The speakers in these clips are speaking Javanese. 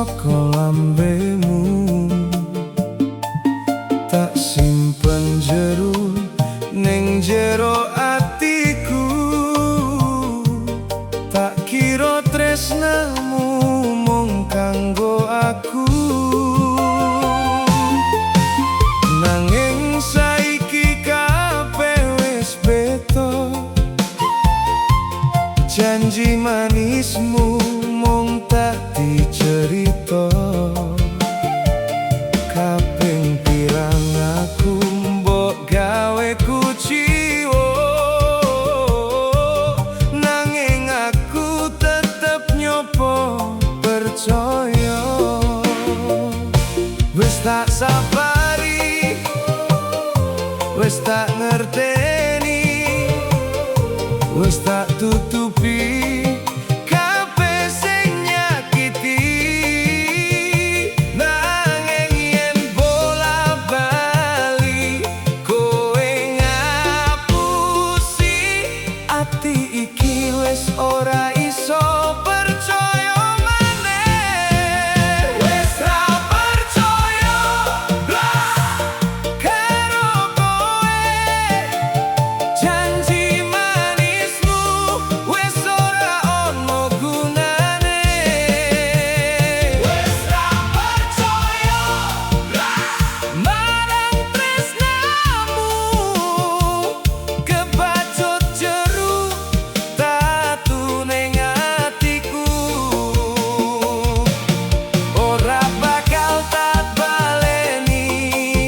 saka lambemu, tak simpen jero ning jero atiku. Tak kira tresnamu mung kanggo aku, nanging saiki kabeh wis beda. Janji manismu mung tak dicerita. Kaping pirang aku mbok gawe kuciwa, nanging aku tetep nyoba percaya. Wis tak sabari, wis tak ngerteni, wis tak tutupi kabeh sing nyakiti. Nanging yen bola bali kowe ngapusi, ati iki wis ora iso percaya maneh. Wis ra percaya blas karo kowe. Janji manismu wis ora ono gunane. Wis ra percaya marang tresnamu, kebacut jero tatu ning atiku. Ora bakal tak baleni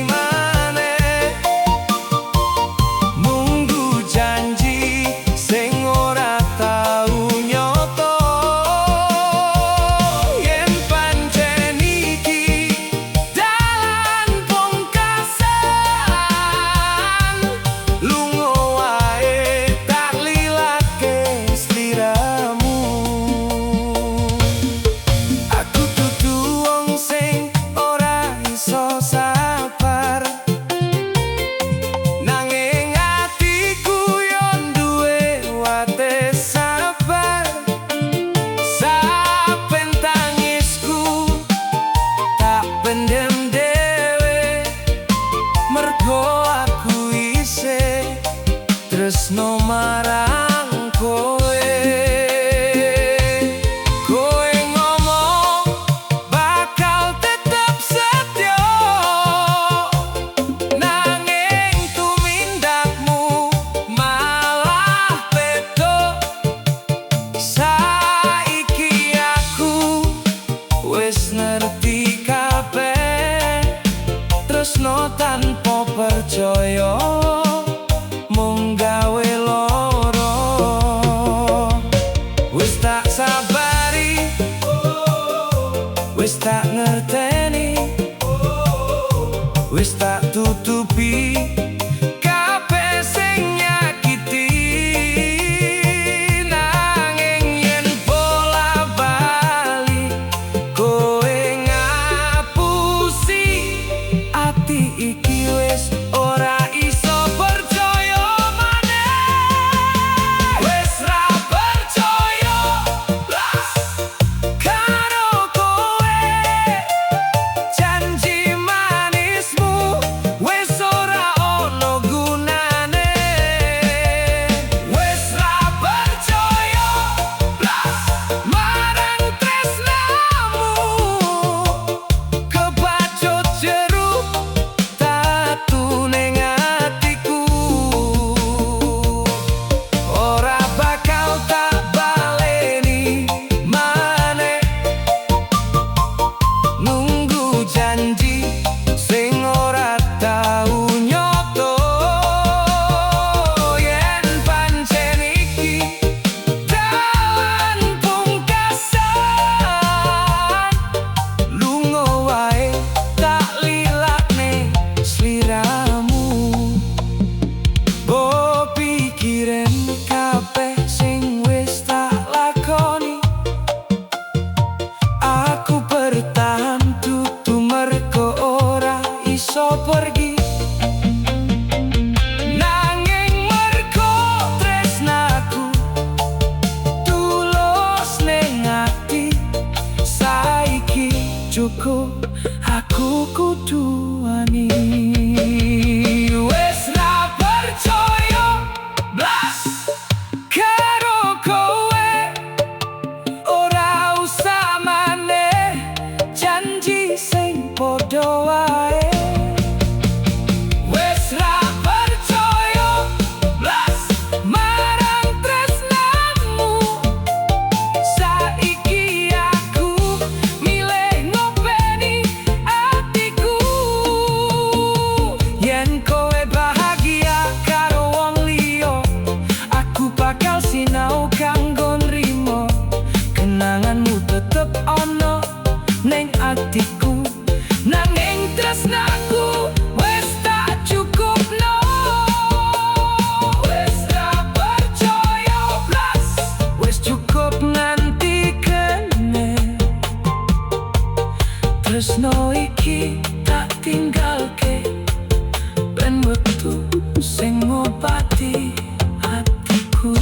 maneh, munggu janji sing ora tau nyata. Yen pancen iki dalan pungkasan, lunga wae tak lilake sliramu. Aku dudu wong sing ora iso sabar, nanging atiku yo duwe wate sabar. Saben tangisku tak pendem dhewe, mergo aku isih tresno marang kowe. Kowe ngomong bakal tetep setya, nanging tumindakmu malah beda. Saiki aku wis ngerti kabeh, tresno tanpa percaya mung gawe lara. Wis tak sabari, wis tak ngerteni, wis tak tutupi kabeh sing nyakiti. Nanging yen bola bali kowe ngapusi, ati iki wis ora iso percaya maneh. Wis ra percaya blas karo kowe. Janji manismu aku kudu wani. Wes ra percaya blas karo kowe, ora usah maneh janji sing padha wae. Wes ra percaya blas marang tresnamu, saiki aku milih ngopeni atiku. Yen kowe bahagia karo wong liya, aku bakal sinau kanggo nrimo. Kenanganmu tetep ana ning atiku, nanging tresnaku wes tak cukupno. Wes ra percaya blas, wes cukup nganti kene. Tresno iki tak tinggalke, ben wektu sing ngobati hatiku.